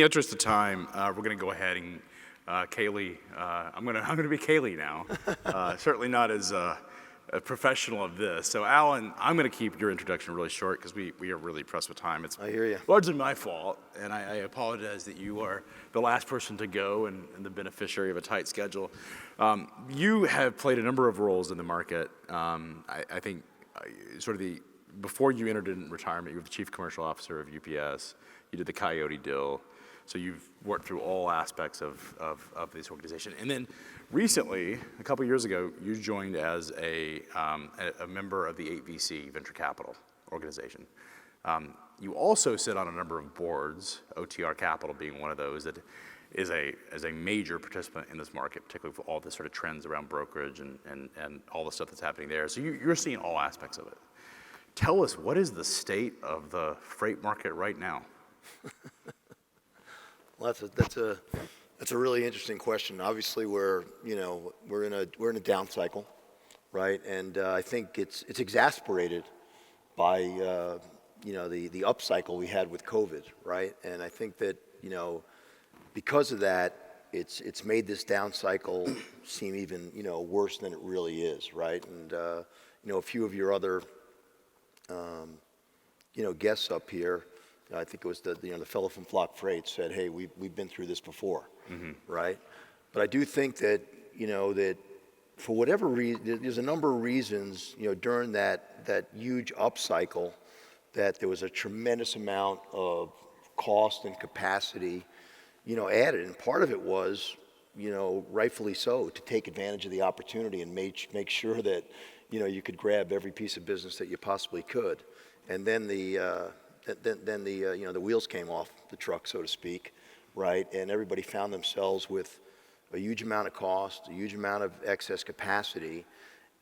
the interest of time, we're going to go ahead and Kaylee. I'm going to be Kaylee now. Certainly not as a professional of this. So, Alan, I'm going to keep your introduction really short because we are really pressed with time. It's I hear you. largely my fault, and I apologize that you are the last person to go and the beneficiary of a tight schedule. You have played a number of roles in the market. I think before you entered in retirement, you were the chief commercial officer of UPS. You did the Coyote deal. So you've worked through all aspects of this organization. And then recently, a couple years ago, you joined as a member of the 8VC Venture Capital organization. You also sit on a number of boards, OTR Capital being one of those that is a major participant in this market, particularly for all the sort of trends around brokerage and all the stuff that's happening there. So you're seeing all aspects of it. Tell us, what is the state of the freight market right now? Well, that's a really interesting question. Obviously, we're in a down cycle, right? And I think it's exasperated by the up cycle we had with COVID, right? And I think that because of that, it's made this down cycle seem even worse than it really is, right? And a few of your other guests up here. I think it was the fellow from Flock Freight said, "Hey, we've been through this before," right? But I do think that that for whatever reason, there's a number of reasons during that huge upcycle that there was a tremendous amount of cost and capacity added, and part of it was rightfully so, to take advantage of the opportunity and make sure that you could grab every piece of business that you possibly could, and then the wheels came off the truck, so to speak, right? And everybody found themselves with a huge amount of cost, a huge amount of excess capacity,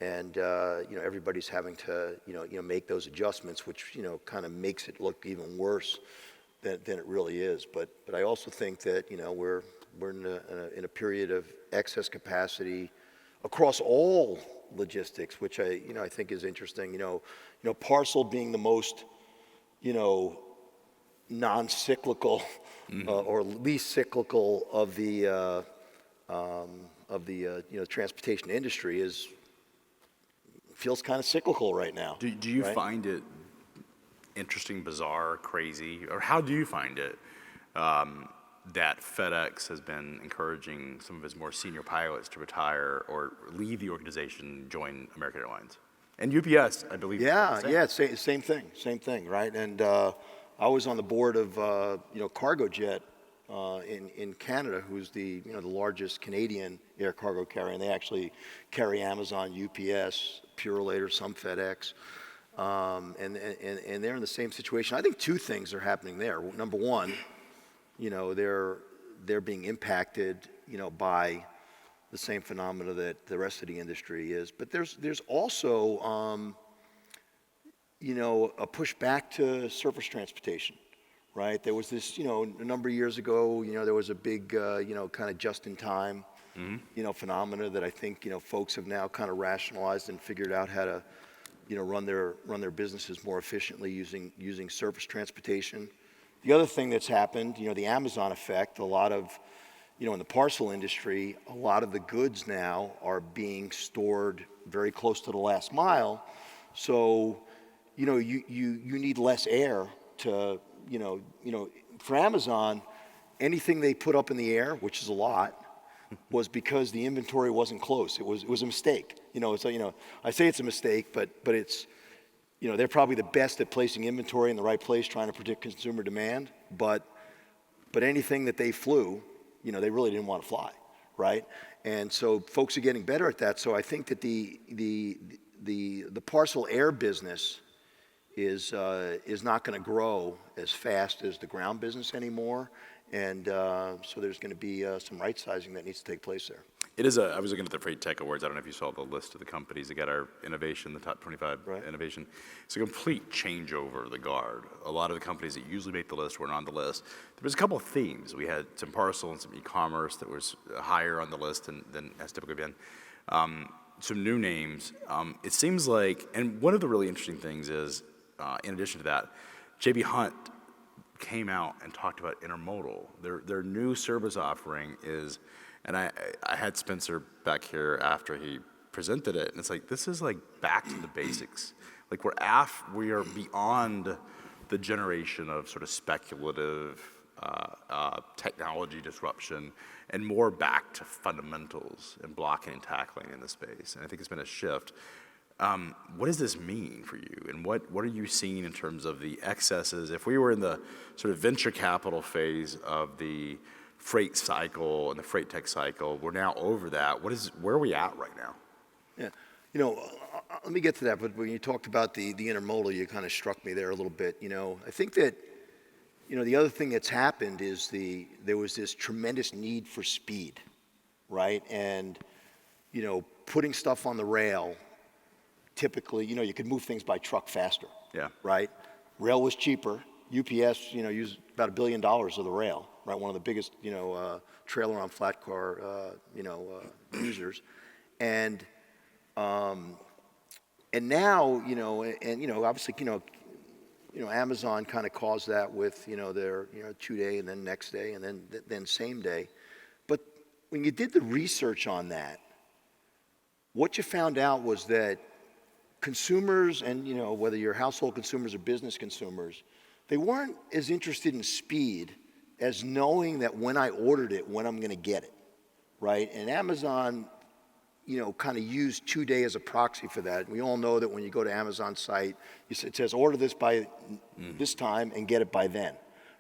and everybody's having to make those adjustments, which kind of makes it look even worse than it really is. But I also think that we're in a period of excess capacity across all logistics, which I think is interesting. Parcel being the most non-cyclical or least cyclical of the transportation industry feels kind of cyclical right now. Do you find it interesting, bizarre, crazy, or how do you find it that FedEx has been encouraging some of its more senior pilots to retire or leave the organization, join American Airlines? And UPS, I believe. Same thing, right? And I was on the board of Cargojet in Canada, who's the largest Canadian air cargo carrier, and they actually carry Amazon, UPS, Purolator, some FedEx, and they're in the same situation. I think two things are happening there. Number one, they're being impacted by the same phenomena that the rest of the industry is. But there's also a push back to surface transportation, right? There was this a number of years ago, there was a big kind of just-in-time phenomena that I think folks have now kind of rationalized and figured out how to run their businesses more efficiently using surface transportation. The other thing that's happened, the Amazon effect, a lot of in the parcel industry, a lot of the goods now are being stored very close to the last mile. So, you need less air to, for Amazon, anything they put up in the air, which is a lot, was because the inventory wasn't close. It was a mistake. I say it's a mistake, but it's, they're probably the best at placing inventory in the right place, trying to predict consumer demand. But anything that they flew, they really didn't want to fly, right? And so folks are getting better at that. So I think that the parcel air business is not going to grow as fast as the ground business anymore. And so there's going to be some right sizing that needs to take place there. It is I was looking at the Freight Tech Awards. I don't know if you saw the list of the companies that got our innovation, the top 25 innovation. It's a complete changeover of the guard. A lot of the companies that usually make the list weren't on the list. There was a couple of themes. We had some parcel and some e-commerce that was higher on the list than has typically been. Some new names. It seems like, and one of the really interesting things is, in addition to that, J.B. Hunt came out and talked about intermodal. Their new service offering is, and I had Spencer back here after he presented it, and it's like, this is like back to the basics. Like we are beyond the generation of sort of speculative technology disruption and more back to fundamentals and blocking and tackling in the space. And I think it's been a shift. What does this mean for you? And what are you seeing in terms of the excesses? If we were in the sort of venture capital phase of the freight cycle and the freight tech cycle, we're now over that. Where are we at right now? Yeah, let me get to that, but when you talked about the intermodal, you kind of struck me there a little bit. I think that, the other thing that's happened is there was this tremendous need for speed, right? And, putting stuff on the rail, typically, you could move things by truck faster. Yeah. Right? Rail was cheaper. UPS, used about $1 billion of the rail, right? One of the biggest, trailer on flat car, users. And now, obviously, Amazon kind of caused that with, their, 2-day and then next day and then same day. But when you did the research on that, what you found out was that consumers and, whether you're household consumers or business consumers, they weren't as interested in speed as knowing that when I ordered it, when I'm going to get it, right? And Amazon, kind of used 2-day as a proxy for that. We all know that when you go to Amazon's site, it says order this by this time and get it by then,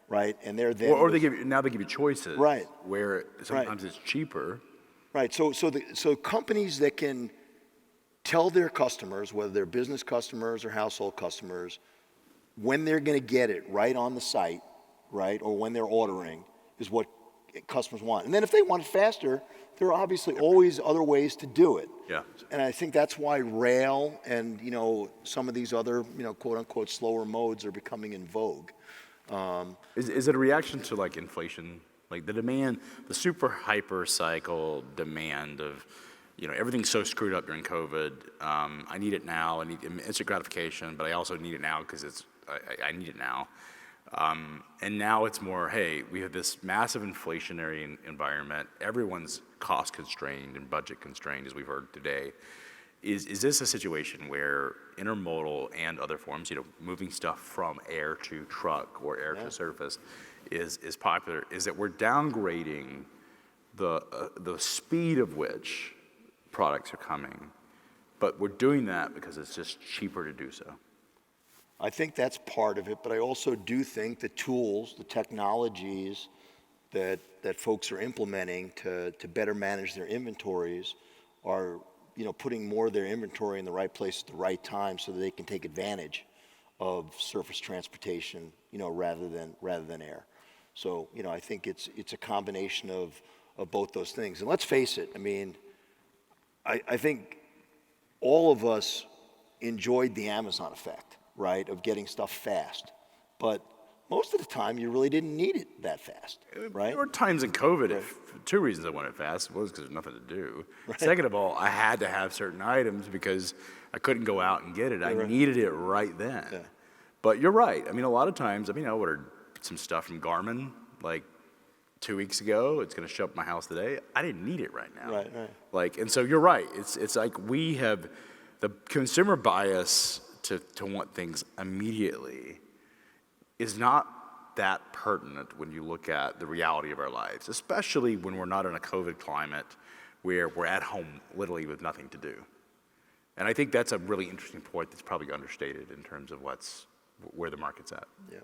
right? And they're then. Or they give you choices, right? Where sometimes it's cheaper, right? So companies that can tell their customers, whether they're business customers or household customers, when they're going to get it right on the site, right, or when they're ordering, is what customers want. And then if they want it faster, there are obviously always other ways to do it. Yeah. And I think that's why rail and, some of these other, quote unquote slower modes are becoming in vogue. Is it a reaction to like inflation? Like the demand, the super hyper cycle demand of, everything's so screwed up during COVID. I need it now. I need instant gratification, but I also need it now because I need it now. And now it's more, hey, we have this massive inflationary environment. Everyone's cost constrained and budget constrained, as we've heard today. Is this a situation where intermodal and other forms, moving stuff from air to truck or air to surface is popular? Is that we're downgrading the speed of which products are coming, but we're doing that because it's just cheaper to do so? I think that's part of it, but I also do think the tools, the technologies that folks are implementing to better manage their inventories are, putting more of their inventory in the right place at the right time so that they can take advantage of surface transportation, rather than air. So, I think it's a combination of both those things. And let's face it, I think all of us enjoyed the Amazon effect, right, of getting stuff fast. But most of the time, you really didn't need it that fast, right? There were times in COVID, two reasons I wanted it fast. One was because there's nothing to do. Right. Second of all, I had to have certain items because I couldn't go out and get it. I needed it right then. Yeah. But you're right. A lot of times, I ordered some stuff from Garmin, like 2 weeks ago. It's going to show up at my house today. I didn't need it right now. Right. And so you're right. It's like we have the consumer bias to want things immediately is not that pertinent when you look at the reality of our lives, especially when we're not in a COVID climate where we're at home literally with nothing to do. And I think that's a really interesting point that's probably understated in terms of where the market's at. Yeah.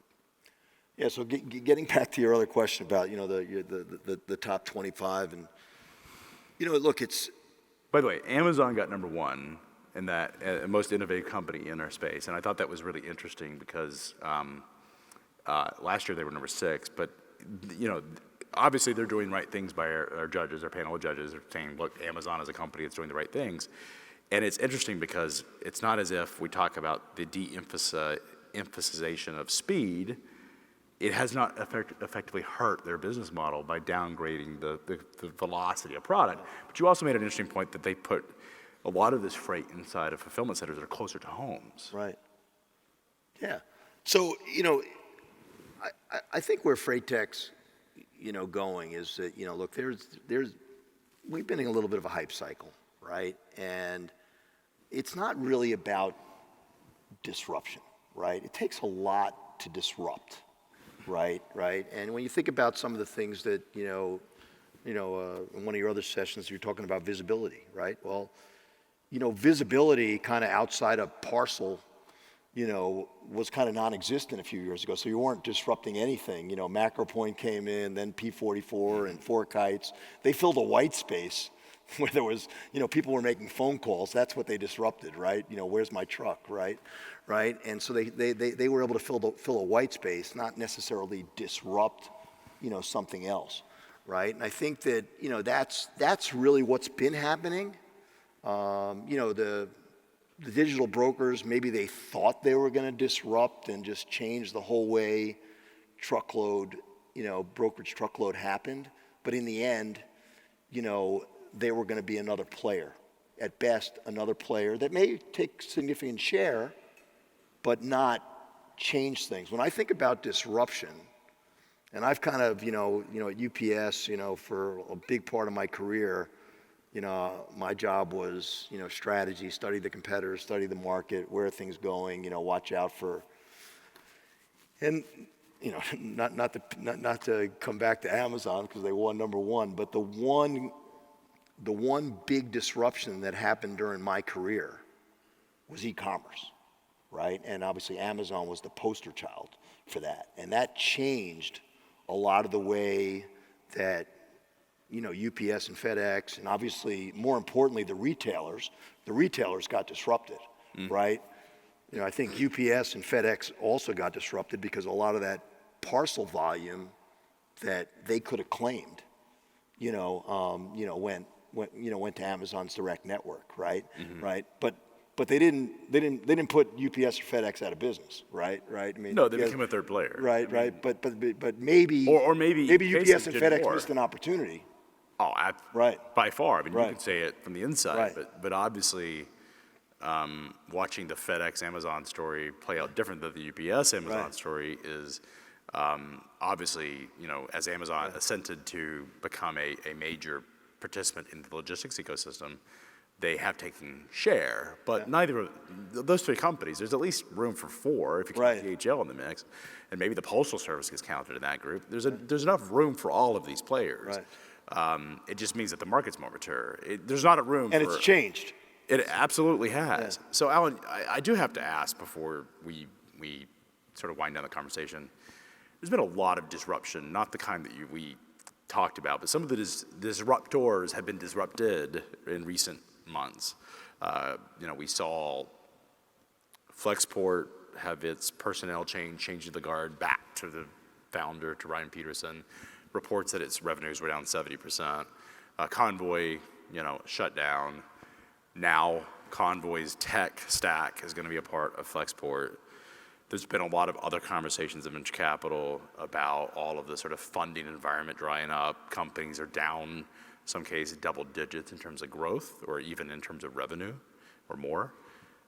Yeah, so getting back to your other question about, the top 25 and, look, it's... By the way, Amazon got number one in that most innovative company in our space. And I thought that was really interesting because last year they were number 6, but obviously they're doing right things by our judges, our panel of judges are saying, look, Amazon is a company that's doing the right things. And it's interesting because it's not as if we talk about the de-emphasization of speed. It has not effectively hurt their business model by downgrading the velocity of product. But you also made an interesting point that they put a lot of this freight inside of fulfillment centers that are closer to homes. Right. Yeah. So, I think where freight tech's, going is that, look, we've been in a little bit of a hype cycle, right? And it's not really about disruption, right? It takes a lot to disrupt, right? And when you think about some of the things that, in one of your other sessions, you're talking about visibility, right? Well, visibility kind of outside of parcel, was kind of non-existent a few years ago. So you weren't disrupting anything. MacroPoint came in, then P44 and Four Kites. They filled a white space where there was, people were making phone calls. That's what they disrupted, right? Where's my truck, right? And so they were able to fill a white space, not necessarily disrupt, something else, right? And I think that, that's really what's been happening. The digital brokers, maybe they thought they were going to disrupt and just change the whole way truckload, brokerage truckload happened. But in the end, they were going to be another player. At best, another player that may take significant share, but not change things. When I think about disruption, and I've kind of, at UPS, for a big part of my career, my job was, strategy, study the competitors, study the market, where are things going, watch out for, and, not to come back to Amazon because they won #1, but the one big disruption that happened during my career was e-commerce, right? And obviously Amazon was the poster child for that. And that changed a lot of the way that UPS and FedEx, and obviously, more importantly, the retailers got disrupted, right? I think UPS and FedEx also got disrupted because a lot of that parcel volume that they could have claimed, went to Amazon's direct network, right? Right? But they didn't put UPS or FedEx out of business, right? I mean, No, they became a third player. Right, right. But maybe or maybe UPS and did FedEx more. missed an opportunity. Oh, Right. By far. I mean, Right. you can say it from the inside, Right. but obviously, watching the FedEx Amazon story play out different than the UPS Amazon Right. story is obviously, as Amazon ascended to become a major participant in the logistics ecosystem, they have taken share, but neither of those three companies, there's at least room for four if you Right. keep DHL in the mix, and maybe the Postal Service gets counted in that group. There's enough room for all of these players. Right. It just means that the market's more mature. There's not a room And for... it's changed. It absolutely has. So, Alan, I do have to ask before we sort of wind down the conversation. There's been a lot of disruption, not the kind that we talked about, but some of the disruptors have been disrupted in recent months. We saw Flexport have its personnel change the guard back to the founder, to Ryan Peterson. Reports that its revenues were down 70%. Convoy, shut down. Now Convoy's tech stack is going to be a part of Flexport. There's been a lot of other conversations in venture capital about all of the sort of funding environment drying up. Companies are down, some cases double digits in terms of growth or even in terms of revenue or more.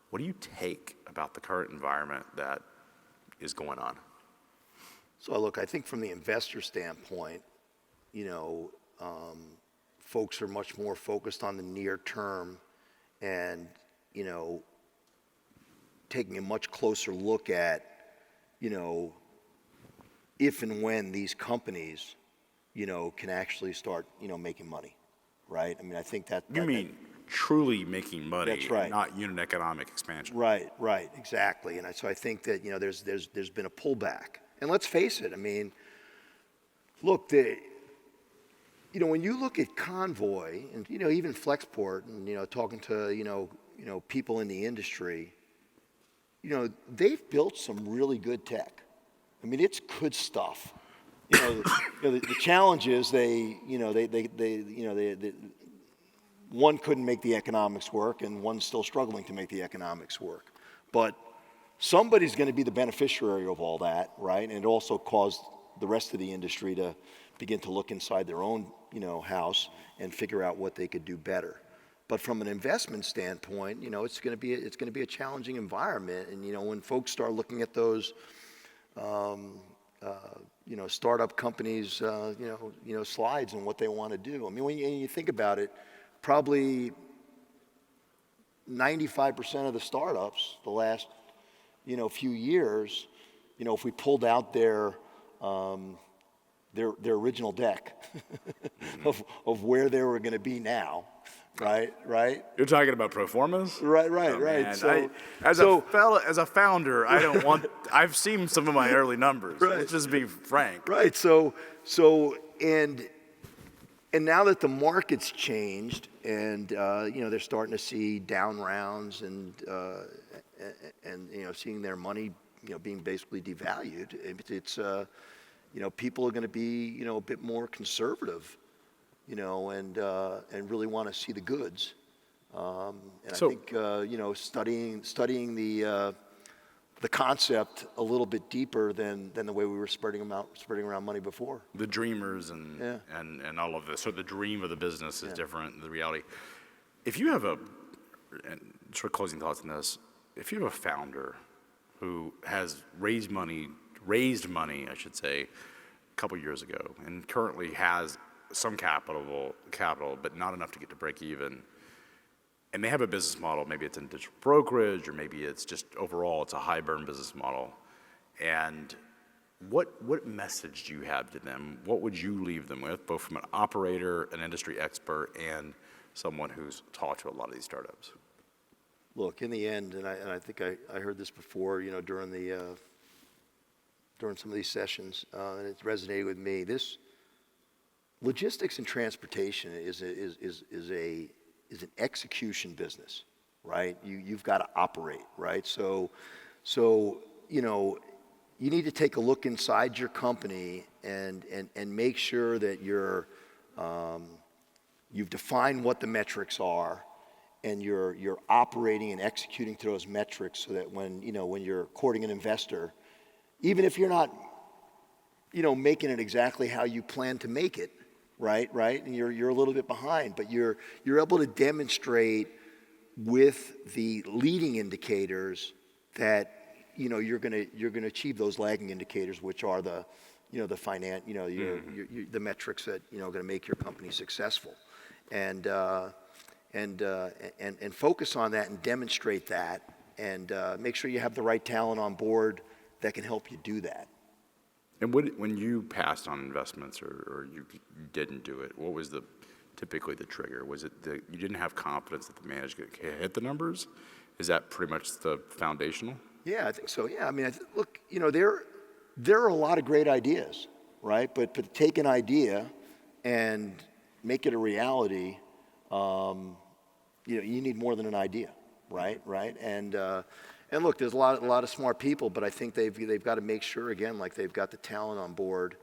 What do you take about the current environment that is going on? So look, I think from the investor standpoint, folks are much more focused on the near term and, taking a much closer look at, if and when these companies, can actually start, making money, right? I mean, I think that... You mean truly making money, That's right. not unit economic expansion. Right, exactly. And so I think that, there's been a pullback. And let's face it, I mean, look, when you look at Convoy and, even Flexport and, talking to, people in the industry, they've built some really good tech. I mean, it's good stuff. The challenge is one couldn't make the economics work and one's still struggling to make the economics work. But somebody's going to be the beneficiary of all that, right? And it also caused the rest of the industry to begin to look inside their own, house and figure out what they could do better. But from an investment standpoint, it's going to be a challenging environment. And when folks start looking at those startup companies, slides on what they want to do. I mean, when you think about it, probably 95% of the startups the last, few years, if we pulled out their original deck of where they were going to be now, right? You're talking about pro formas? Right. Man, as a founder, I don't want. I've seen some of my early numbers. Right. Let's just be frank. Right. And now that the market's changed, and they're starting to see down rounds, and seeing their money being basically devalued, it's people are going to be a bit more conservative, and really want to see the goods. I think studying the concept a little bit deeper than the way we were spreading around money before. The dreamers and all of this. So the dream of the business is different than the reality. If you have and sort of closing thoughts on this, if you have a founder who has raised money, I should say, a couple years ago, and currently has some capital, but not enough to get to break even, and they have a business model, maybe it's in digital brokerage, or maybe it's just overall, it's a high burn business model. And what message do you have to them? What would you leave them with, both from an operator, an industry expert, and someone who's talked to a lot of these startups? Look, in the end, and I think I heard this before, during some of these sessions, and it resonated with me. This logistics and transportation is an execution business, right? You've got to operate, right? So you need to take a look inside your company and make sure that you've defined what the metrics are, and you're operating and executing through those metrics, so that when you're courting an investor, even if you're not making it exactly how you plan to make it, right, and you're a little bit behind, but you're able to demonstrate with the leading indicators that you're going to achieve those lagging indicators, which are the the metrics that going to make your company successful, and focus on that and demonstrate that, and make sure you have the right talent on board that can help you do that. And when you passed on investments, or you didn't do it, what was typically the trigger? Was it that you didn't have confidence that the management could hit the numbers? Is that pretty much the foundational? Yeah, I think so. Yeah, I mean, look, there are a lot of great ideas, right? But to take an idea and make it a reality, you need more than an idea, right? And look, there's a lot of smart people, but I think they've got to make sure, again, like they've got the talent on board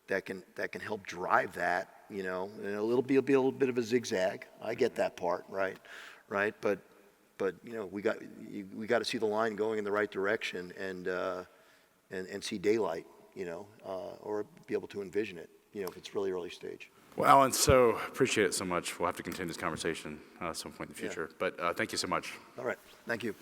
that can help drive that, and it'll be a little bit of a zigzag. I get that part, right? But we got to see the line going in the right direction, and see daylight, or be able to envision it, if it's really early stage. Well, Alan, so appreciate it so much. We'll have to continue this conversation at some point in the future. But thank you so much. All right, thank you.